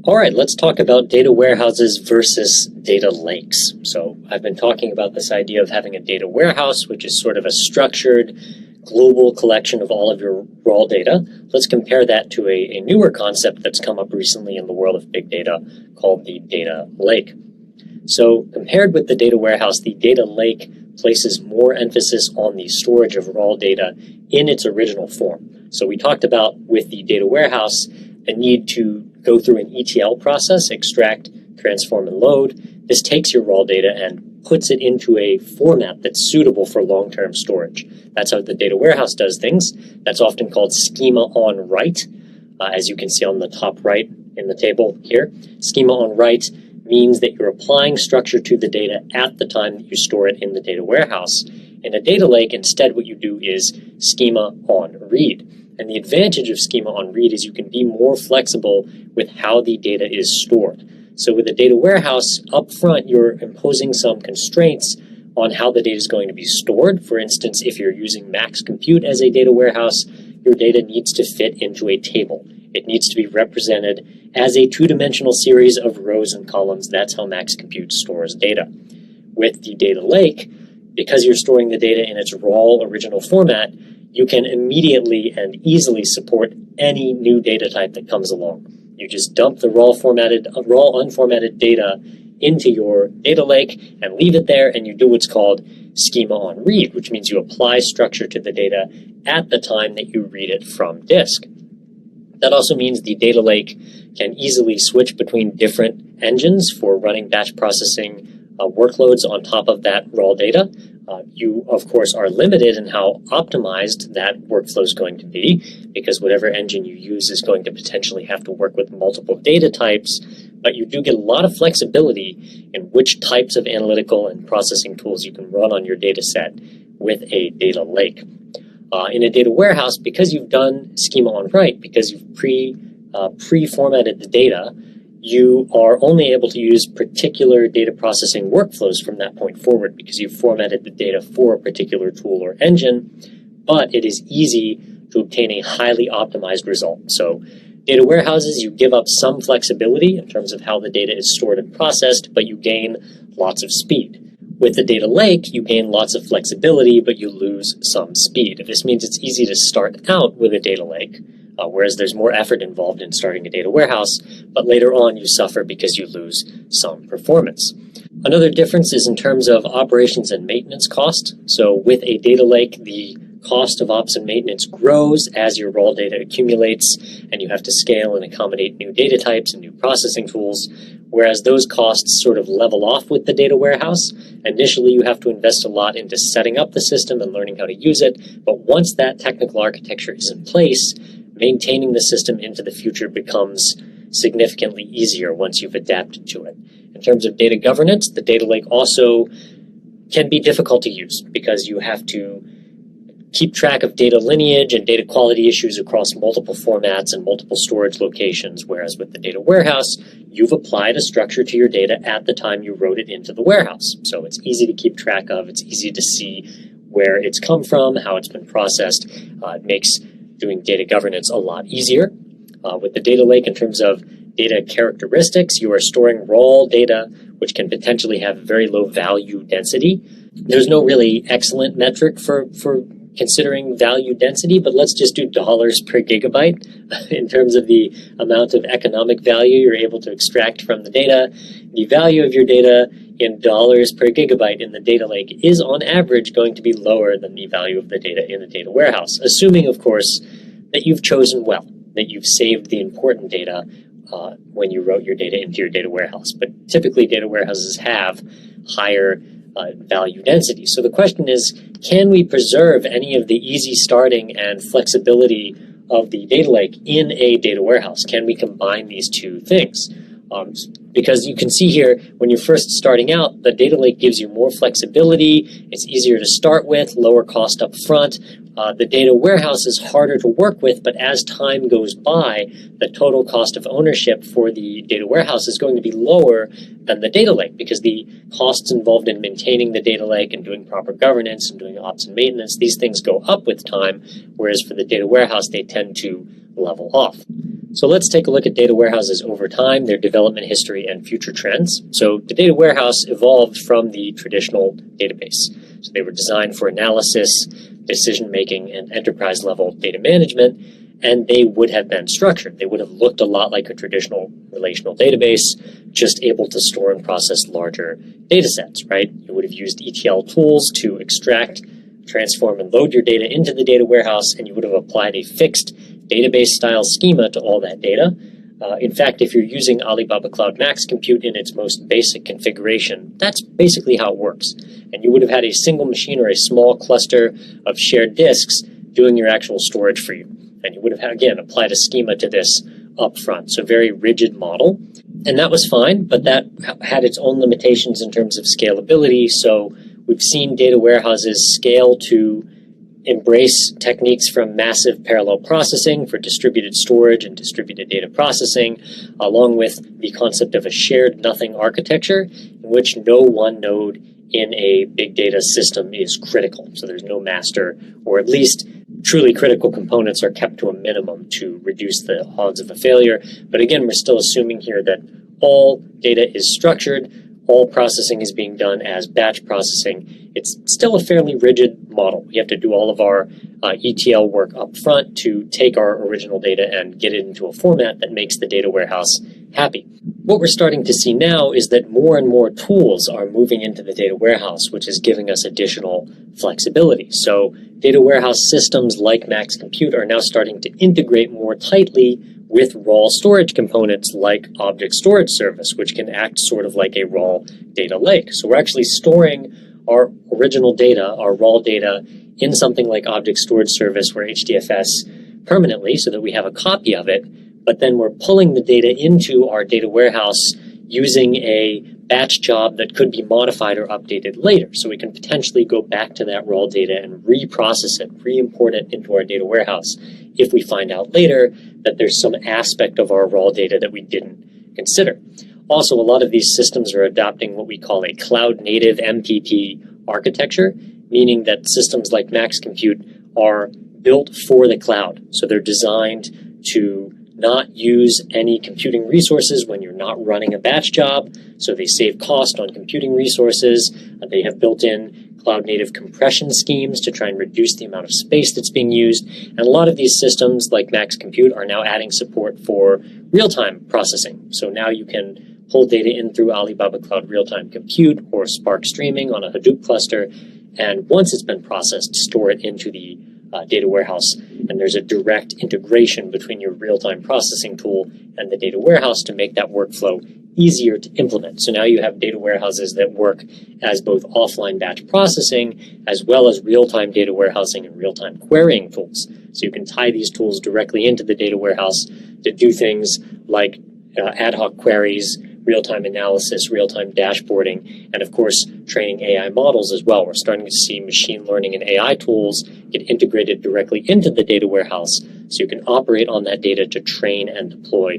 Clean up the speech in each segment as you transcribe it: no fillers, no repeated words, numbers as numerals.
All right, let's talk about data warehouses versus data lakes. So I've been talking about this idea of having a data warehouse, which is sort of a structured global collection of all of your raw data. Let's compare that to a newer concept that's come up recently in the world of big data called the data lake. So compared with the data warehouse, the data lake places more emphasis on the storage of raw data in its original form. So we talked about with the data warehouse a need to go through an ETL process, extract, transform, and load. This takes your raw data and puts it into a format that's suitable for long-term storage. That's how the data warehouse does things. That's often called schema on write, as you can see on the top right in the table here. Schema on write means that you're applying structure to the data at the time that you store it in the data warehouse. In a data lake, instead, what you do is schema on read. And the advantage of schema on read is you can be more flexible with how the data is stored. So with a data warehouse, up front, you're imposing some constraints on how the data is going to be stored. For instance, if you're using max compute as a data warehouse, your data needs to fit into a table. It needs to be represented as a two-dimensional series of rows and columns. That's how max compute stores data. With the data lake, because you're storing the data in its raw original format, you can immediately and easily support any new data type that comes along. You just dump the raw unformatted data into your data lake and leave it there, and you do what's called schema on read, which means you apply structure to the data at the time that you read it from disk. That also means the data lake can easily switch between different engines for running batch processing workloads on top of that raw data. You, of course, are limited in how optimized that workflow is going to be, because whatever engine you use is going to potentially have to work with multiple data types, but you do get a lot of flexibility in which types of analytical and processing tools you can run on your data set with a data lake. In a data warehouse, because you've done schema on write, because you've pre-formatted the data, you are only able to use particular data processing workflows from that point forward because you've formatted the data for a particular tool or engine, but it is easy to obtain a highly optimized result. So data warehouses, you give up some flexibility in terms of how the data is stored and processed, but you gain lots of speed. With the data lake, you gain lots of flexibility, but you lose some speed. This means it's easy to start out with a data lake, whereas there's more effort involved in starting a data warehouse, but later on you suffer because you lose some performance. Another difference is in terms of operations and maintenance cost. So with a data lake, the cost of ops and maintenance grows as your raw data accumulates, and you have to scale and accommodate new data types and new processing tools, whereas those costs sort of level off with the data warehouse. Initially, you have to invest a lot into setting up the system and learning how to use it, but once that technical architecture is in place, maintaining the system into the future becomes significantly easier once you've adapted to it. In terms of data governance, the data lake also can be difficult to use because you have to keep track of data lineage and data quality issues across multiple formats and multiple storage locations, whereas with the data warehouse, you've applied a structure to your data at the time you wrote it into the warehouse. So it's easy to keep track of, it's easy to see where it's come from, how it's been processed. It makes doing data governance a lot easier. With the data lake, in terms of data characteristics, you are storing raw data, which can potentially have very low value density. There's no really excellent metric for considering value density, but let's just do dollars per gigabyte in terms of the amount of economic value you're able to extract from the data. The value of your data in dollars per gigabyte in the data lake is on average going to be lower than the value of the data in the data warehouse, assuming, of course, that you've chosen well, that you've saved the important data when you wrote your data into your data warehouse. But typically data warehouses have higher value density. So the question is, can we preserve any of the easy starting and flexibility of the data lake in a data warehouse? Can we combine these two things? Because you can see here, when you're first starting out, the data lake gives you more flexibility, it's easier to start with, lower cost up front. The data warehouse is harder to work with, but as time goes by, the total cost of ownership for the data warehouse is going to be lower than the data lake, because the costs involved in maintaining the data lake and doing proper governance and doing ops and maintenance, these things go up with time, whereas for the data warehouse, they tend to level off. So let's take a look at data warehouses over time, their development history, and future trends. So the data warehouse evolved from the traditional database. So they were designed for analysis, decision-making, and enterprise-level data management, and they would have been structured. They would have looked a lot like a traditional relational database, just able to store and process larger data sets, right? You would have used ETL tools to extract, transform, and load your data into the data warehouse, and you would have applied a fixed database-style schema to all that data. In fact, if you're using Alibaba Cloud Max Compute in its most basic configuration, that's basically how it works. And you would have had a single machine or a small cluster of shared disks doing your actual storage for you. And you would have, again, applied a schema to this up front. So very rigid model. And that was fine, but that had its own limitations in terms of scalability. So we've seen data warehouses scale to embrace techniques from massive parallel processing for distributed storage and distributed data processing, along with the concept of a shared nothing architecture in which no one node in a big data system is critical. So there's no master, or at least truly critical components are kept to a minimum to reduce the odds of a failure. But again, we're still assuming here that all data is structured, all processing is being done as batch processing. It's still a fairly rigid model. We have to do all of our ETL work up front to take our original data and get it into a format that makes the data warehouse happy. What we're starting to see now is that more and more tools are moving into the data warehouse, which is giving us additional flexibility. So data warehouse systems like Max Compute are now starting to integrate more tightly with raw storage components like Object Storage Service, which can act sort of like a raw data lake. So we're actually storing our original data, our raw data, in something like Object Storage Service or HDFS permanently so that we have a copy of it, but then we're pulling the data into our data warehouse using a batch job that could be modified or updated later. So we can potentially go back to that raw data and reprocess it, re-import it into our data warehouse if we find out later that there's some aspect of our raw data that we didn't consider. Also, a lot of these systems are adopting what we call a cloud-native MPP architecture, meaning that systems like Max Compute are built for the cloud. So they're designed to not use any computing resources when you're not running a batch job, so they save cost on computing resources. They have built-in cloud-native compression schemes to try and reduce the amount of space that's being used. And a lot of these systems, like Max Compute, are now adding support for real-time processing. So now you can pull data in through Alibaba Cloud Real-Time Compute or Spark Streaming on a Hadoop cluster, and once it's been processed, store it into the data warehouse. And there's a direct integration between your real-time processing tool and the data warehouse to make that workflow easier to implement. So now you have data warehouses that work as both offline batch processing as well as real-time data warehousing and real-time querying tools. So you can tie these tools directly into the data warehouse to do things like ad hoc queries, real-time analysis, real-time dashboarding, and of course, training AI models as well. We're starting to see machine learning and AI tools get integrated directly into the data warehouse so you can operate on that data to train and deploy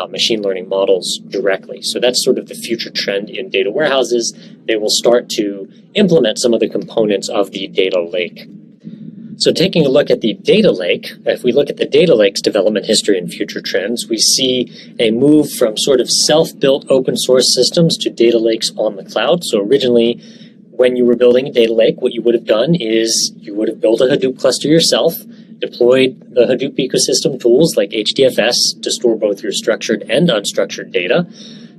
machine learning models directly. So that's sort of the future trend in data warehouses. They will start to implement some of the components of the data lake. So taking a look at the data lake, if we look at the data lake's development history and future trends, we see a move from sort of self-built open source systems to data lakes on the cloud. So originally, when you were building a data lake, what you would have done is you would have built a Hadoop cluster yourself, deployed the Hadoop ecosystem tools like HDFS to store both your structured and unstructured data.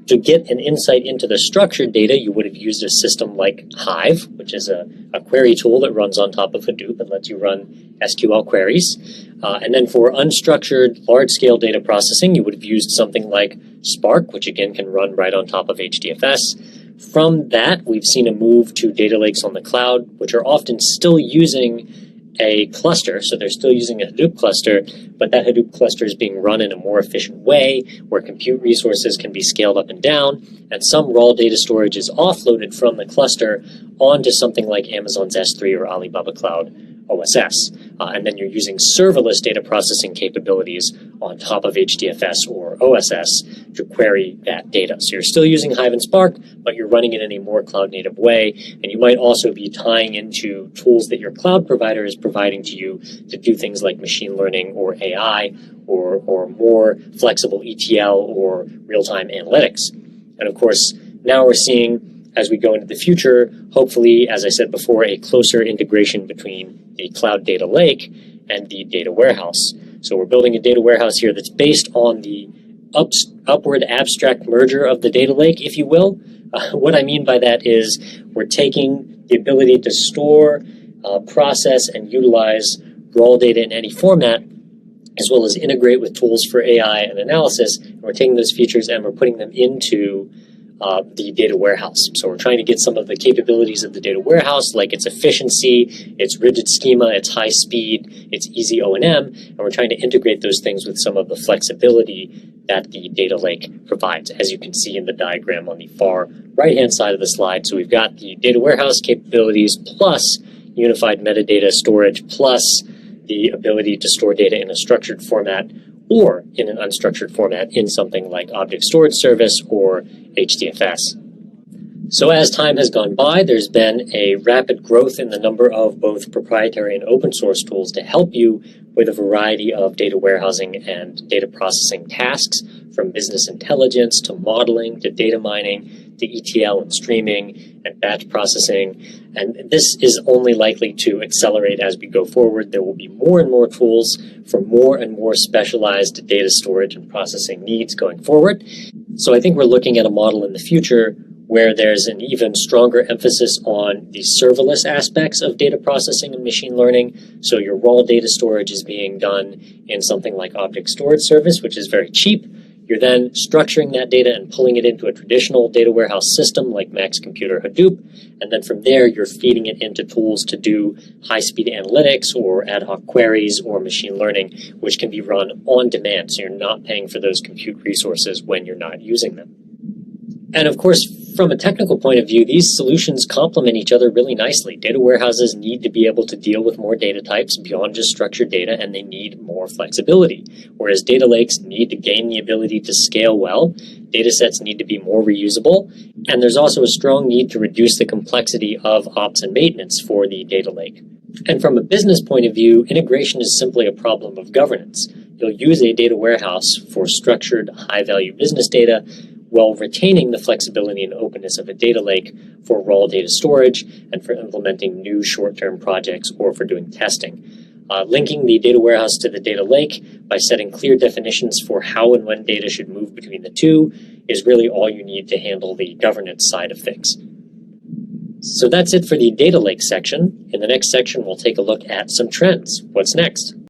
To get an insight into the structured data, you would have used a system like Hive, which is a query tool that runs on top of Hadoop and lets you run SQL queries. And then for unstructured, large-scale data processing, you would have used something like Spark, which again can run right on top of HDFS. From that, we've seen a move to data lakes on the cloud, which are often still using a cluster, so they're still using a Hadoop cluster, but that Hadoop cluster is being run in a more efficient way where compute resources can be scaled up and down, and some raw data storage is offloaded from the cluster onto something like Amazon's S3 or Alibaba Cloud OSS. and then you're using serverless data processing capabilities on top of HDFS or OSS to query that data. So you're still using Hive and Spark, but you're running it in a more cloud-native way, and you might also be tying into tools that your cloud provider is providing to you to do things like machine learning or AI or more flexible ETL or real-time analytics. And of course, now we're seeing, as we go into the future, hopefully, as I said before, a closer integration between the cloud data lake and the data warehouse. So we're building a data warehouse here that's based on the upward abstract merger of the data lake, if you will. What I mean by that is we're taking the ability to store, process, and utilize raw data in any format, as well as integrate with tools for AI and analysis. And we're taking those features and we're putting them into the data warehouse. So we're trying to get some of the capabilities of the data warehouse, like its efficiency, its rigid schema, its high speed, its easy O&M, and we're trying to integrate those things with some of the flexibility that the data lake provides, as you can see in the diagram on the far right-hand side of the slide. So we've got the data warehouse capabilities plus unified metadata storage plus the ability to store data in a structured format or in an unstructured format in something like object storage service or HDFS. So as time has gone by, there's been a rapid growth in the number of both proprietary and open source tools to help you with a variety of data warehousing and data processing tasks, from business intelligence to modeling to data mining to ETL and streaming and batch processing. And this is only likely to accelerate as we go forward. There will be more and more tools for more and more specialized data storage and processing needs going forward. So I think we're looking at a model in the future where there's an even stronger emphasis on the serverless aspects of data processing and machine learning. So your raw data storage is being done in something like object storage service, which is very cheap. You're then structuring that data and pulling it into a traditional data warehouse system like Max Computer Hadoop. And then from there, you're feeding it into tools to do high-speed analytics or ad hoc queries or machine learning, which can be run on demand. So you're not paying for those compute resources when you're not using them. And of course, from a technical point of view, these solutions complement each other really nicely. Data warehouses need to be able to deal with more data types beyond just structured data, and they need more flexibility. Whereas data lakes need to gain the ability to scale well, data sets need to be more reusable, and there's also a strong need to reduce the complexity of ops and maintenance for the data lake. And from a business point of view, integration is simply a problem of governance. You'll use a data warehouse for structured, high-value business data, while retaining the flexibility and openness of a data lake for raw data storage and for implementing new short-term projects or for doing testing. Linking the data warehouse to the data lake by setting clear definitions for how and when data should move between the two is really all you need to handle the governance side of things. So that's it for the data lake section. In the next section, we'll take a look at some trends. What's next?